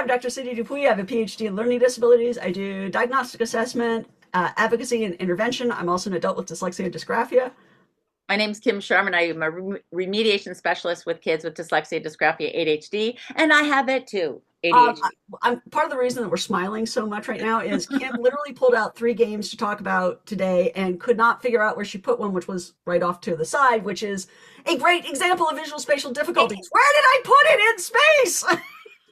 I'm Dr. Cindy Dupuy. I have a PhD in learning disabilities. I do diagnostic assessment, advocacy, and intervention. I'm also an adult with dyslexia and dysgraphia. My name's Kim Sharman. I am a remediation specialist with kids with dyslexia, dysgraphia, ADHD, and I have it too, ADHD. I'm part of the reason that we're smiling so much right now is Kim literally pulled out three games to talk about today and could not figure out where she put one, which was right off to the side, which is a great example of visual spatial difficulties. Where did I put it in space?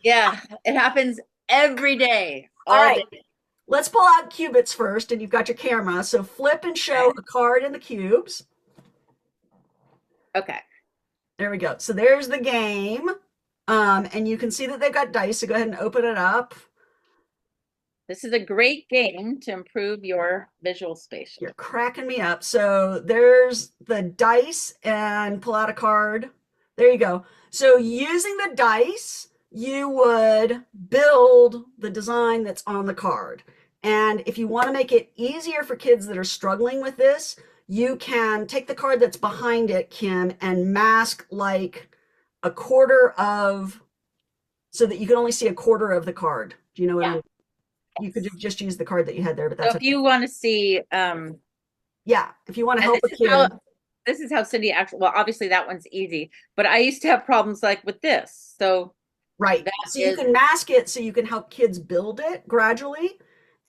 Yeah, it happens every day, All all right, day. let's pull out cubits first, and you've got your camera. So flip and show a card in the cubes. Okay. There we go. So there's the game. And you can see that they've got dice. So go ahead and open it up. This is a great game to improve your visual spatial. You're cracking me up. So there's the dice and pull out a card. There you go. So using the dice, you would build the design that's on the card. And if you want to make it easier for kids that are struggling with this, you can take the card that's behind it, Kim, and mask like a quarter of, so that you can only see a quarter of the card. Do you know what I mean? You could just use the card that you had there, but that's So if you want to see, yeah, if you want to and help a kid. this is how Cindy actually, well, obviously that one's easy, but I used to have problems like with this. So Right. that So you is, can mask it so you can help kids build it gradually,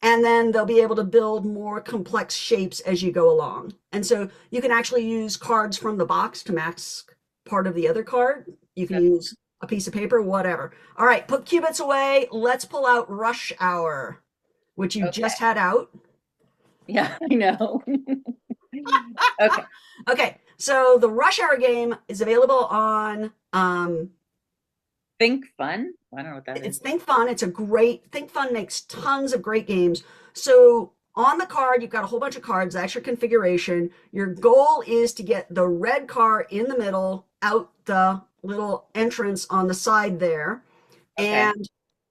and then they'll be able to build more complex shapes as you go along. And so you can actually use cards from the box to mask part of the other card. You can use a piece of paper, whatever. All right, put cubits away. Let's pull out Rush Hour, which you okay. just had out. Yeah, I know. Okay. Okay, so the Rush Hour game is available on Think Fun. I don't know what that it's is. Think Fun. It's a great Think Fun makes tons of great games. So on the card, you've got a whole bunch of cards. That's your configuration. Your goal is to get the red car in the middle, out the little entrance on the side there. Okay. And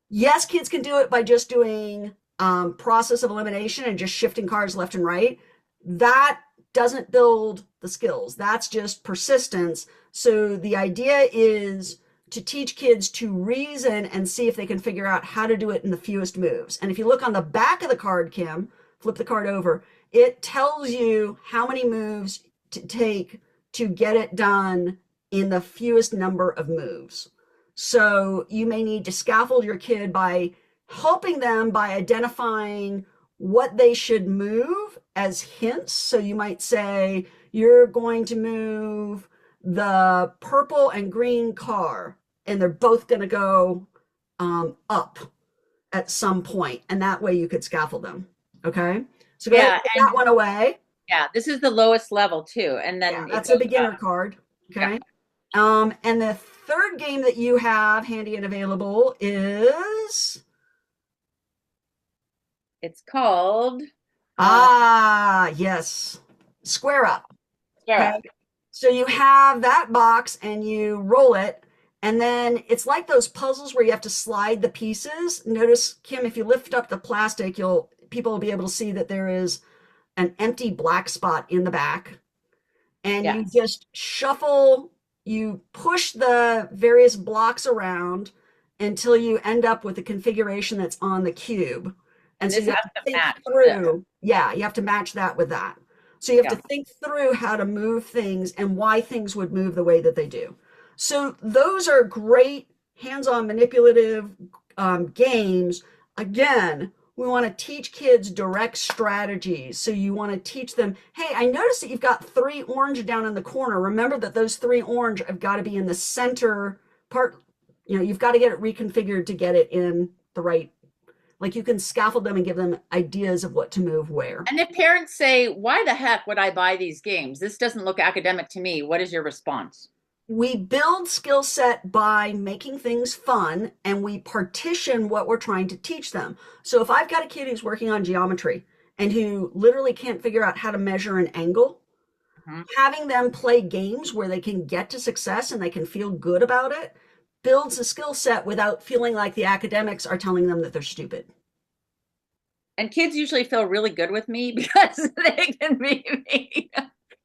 yes, kids can do it by just doing process of elimination and just shifting cards left and right. That doesn't build the skills. That's just persistence. So the idea is to teach kids to reason and see if they can figure out how to do it in the fewest moves. And if you look on the back of the card, Kim, flip the card over, it tells you how many moves to take to get it done in the fewest number of moves. So you may need to scaffold your kid by helping them by identifying what they should move as hints. So you might say, you're going to move the purple and green car, and they're both going to go up at some point, and that way you could scaffold them. Okay, so go ahead Yeah, and put and that one away. yeah, this is the lowest level too, and Yeah, then it that's a goes beginner up. card. Yeah. Okay, and the third game that you have handy and available is It's called yes, Square Up. Square Okay, Up. so you have that box and you roll it, and then it's like those puzzles where you have to slide the pieces. Notice, Kim, if you lift up the plastic, people will be able to see that there is an empty black spot in the back, and you Yes. just shuffle, you push the various blocks around until you end up with the configuration that's on the cube. And And so this you have has to to think match the, through, yeah, you have to match that with that. So you have yeah. to think through how to move things and why things would move the way that they do. So those are great hands-on manipulative games. Again, we want to teach kids direct strategies. So you want to teach them, hey, I noticed that you've got three orange down in the corner. Remember that those three orange have got to be in the center part. You've got to get it reconfigured to get it in the right, like you can scaffold them and give them ideas of what to move where. And if parents say, why the heck would I buy these games? This doesn't look academic to me. What is your response? We build skill set by making things fun, and we partition what we're trying to teach them. So if I've got a kid who's working on geometry and who literally can't figure out how to measure an angle, Mhm. having them play games where they can get to success and they can feel good about it builds a skill set without feeling like the academics are telling them that they're stupid. And kids usually feel really good with me because they can be me.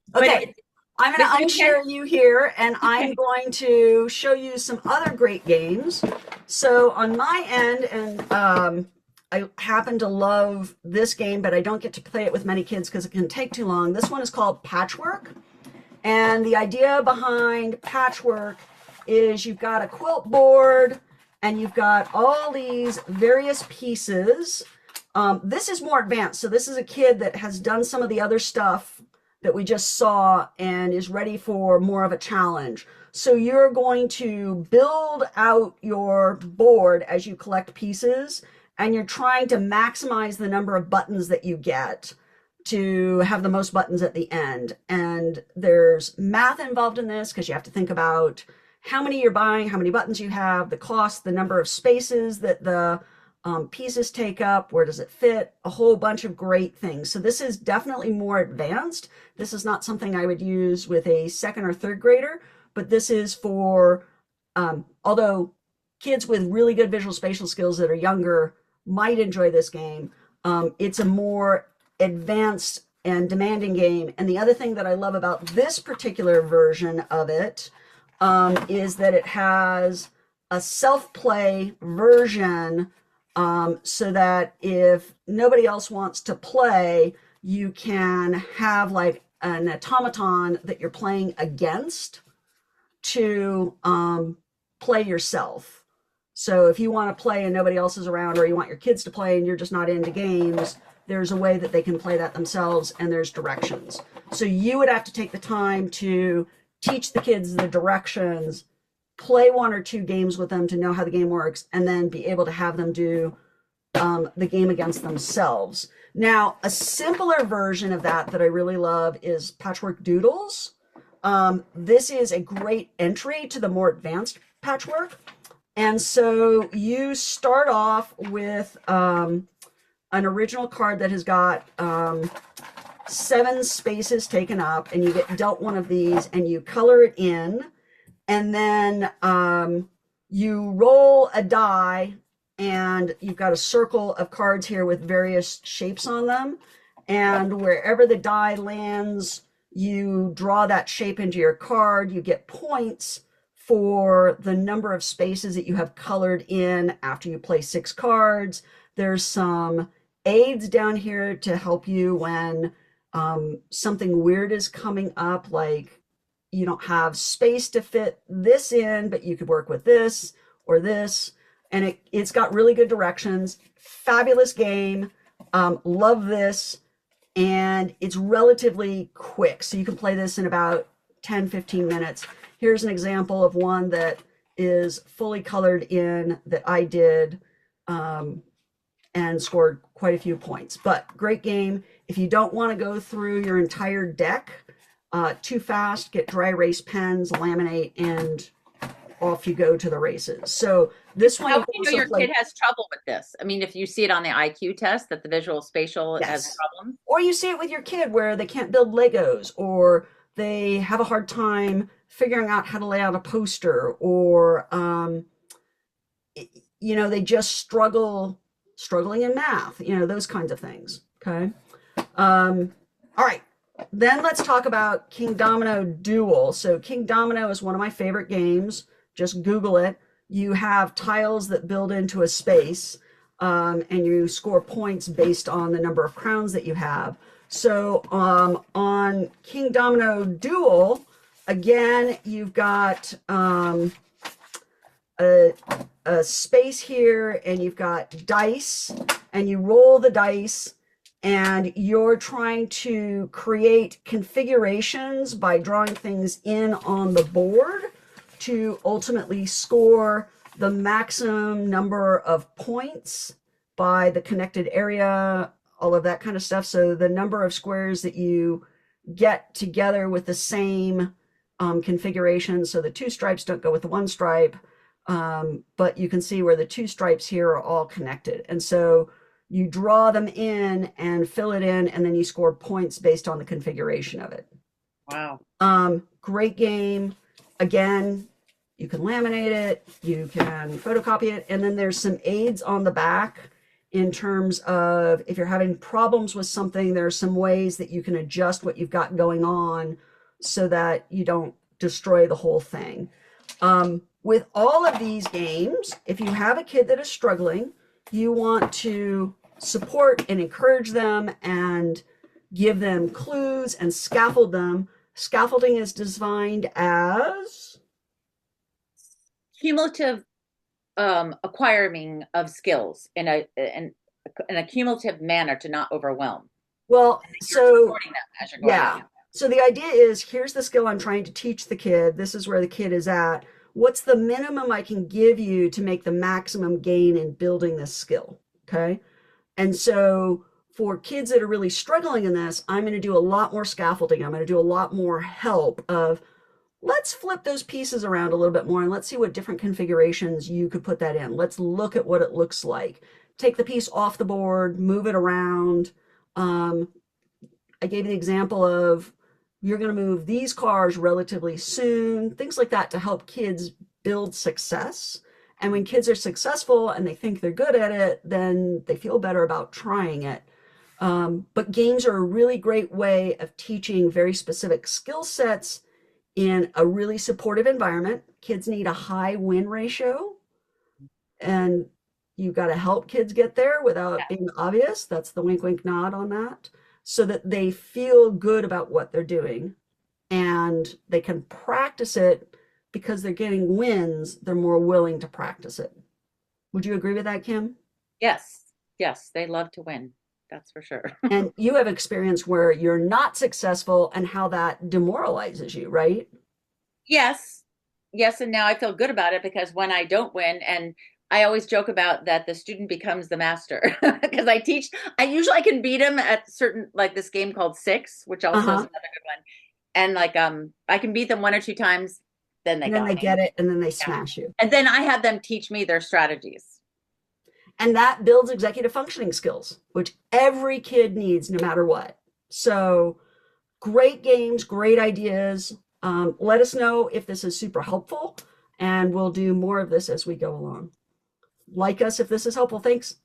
But Okay, I'm But going to you can. unshare you here and I'm Okay. going to show you some other great games. So on my end, and I happen to love this game, but I don't get to play it with many kids because it can take too long. This one is called Patchwork. And the idea behind Patchwork is you've got a quilt board and you've got all these various pieces. This is more advanced. So this is a kid that has done some of the other stuff that we just saw and is ready for more of a challenge. So you're going to build out your board as you collect pieces, and you're trying to maximize the number of buttons that you get to have the most buttons at the end. And there's math involved in this because you have to think about how many you're buying, how many buttons you have, the cost, the number of spaces that the pieces take up, where does it fit, a whole bunch of great things. So this is definitely more advanced. This is not something I would use with a second or third grader, but this is for, although kids with really good visual spatial skills that are younger might enjoy this game, it's a more advanced and demanding game. And the other thing that I love about this particular version of it is that it has a self-play version, so that if nobody else wants to play, you can have like an automaton that you're playing against to play yourself. So if you want to play and nobody else is around, or you want your kids to play and you're just not into games, there's a way that they can play that themselves, and there's directions. So you would have to take the time to teach the kids the directions, play one or two games with them to know how the game works, and then be able to have them do the game against themselves. Now, a simpler version of that that I really love is Patchwork Doodles. This is a great entry to the more advanced patchwork. And so you start off with an original card that has got 7 spaces taken up, and you get dealt one of these and you color it in, and then you roll a die, and you've got a circle of cards here with various shapes on them, and wherever the die lands, you draw that shape into your card. You get points for the number of spaces that you have colored in after you play 6 cards. There's some aids down here to help you when something weird is coming up, like you don't have space to fit this in, but you could work with this or this. And it's got really good directions. Fabulous game. Love this. And it's relatively quick. So you can play this in about 10-15 minutes. Here's an example of one that is fully colored in that I did, and scored quite a few points. But great game. If you don't want to go through your entire deck too fast, get dry erase pens, laminate, and off you go to the races. So this one How you do can you know also your play. kid has trouble with this? I mean, if you see it on the IQ test that the visual spatial has Yes. problems. Or you see it with your kid where they can't build Legos, or they have a hard time figuring out how to lay out a poster, or they just struggling in math, those kinds of things. Okay. All right. Then let's talk about King Domino Duel. So King Domino is one of my favorite games. Just Google it. You have tiles that build into a space, and you score points based on the number of crowns that you have. So on King Domino Duel, again, you've got a, a space here, and you've got dice, and you roll the dice, and you're trying to create configurations by drawing things in on the board to ultimately score the maximum number of points by the connected area, all of that kind of stuff. So the number of squares that you get together with the same configuration. So the 2 stripes don't go with the 1 stripe, but you can see where the 2 stripes here are all connected. And so you draw them in and fill it in, and then you score points based on the configuration of it. Wow. Great game. Again, you can laminate it, you can photocopy it, and then there's some aids on the back in terms of if you're having problems with something, there are some ways that you can adjust what you've got going on so that you don't destroy the whole thing. With all of these games, if you have a kid that is struggling, you want to support and encourage them and give them clues and scaffold them. Scaffolding is designed as, Cumulative acquiring of skills in a cumulative manner to not overwhelm. well, You're so supporting them as you're going yeah. along. So the idea is, here's the skill I'm trying to teach the kid. This is where the kid is at. What's the minimum I can give you to make the maximum gain in building this skill? Okay. And so for kids that are really struggling in this, I'm going to do a lot more scaffolding. I'm going to do a lot more help of, let's flip those pieces around a little bit more and let's see what different configurations you could put that in. Let's look at what it looks like. Take the piece off the board, move it around. Um, I gave you the example of, you're going to move these cars relatively soon, things like that to help kids build success. And when kids are successful and they think they're good at it, then they feel better about trying it. But games are a really great way of teaching very specific skill sets in a really supportive environment. Kids need a high win ratio, and you've got to help kids get there without being obvious. That's the wink, wink, nod on that, so that they feel good about what they're doing and they can practice it because they're getting wins. They're more willing to practice it. Would you agree with that, Kim? Yes, yes, they love to win. That's for sure. And you have experience where you're not successful and how that demoralizes you, right? Yes, yes, and now I feel good about it because when I don't win, and I always joke about that the student becomes the master because I teach. I can beat them at certain like this game called Six, which also is Uh-huh. another good one. And like I can beat them one or two times, then they And then got they me. get it and then they Yeah. smash you. And then I have them teach me their strategies. And that builds executive functioning skills, which every kid needs no matter what. So great games, great ideas. Let us know if this is super helpful, and we'll do more of this as we go along. Like us if this is helpful. Thanks.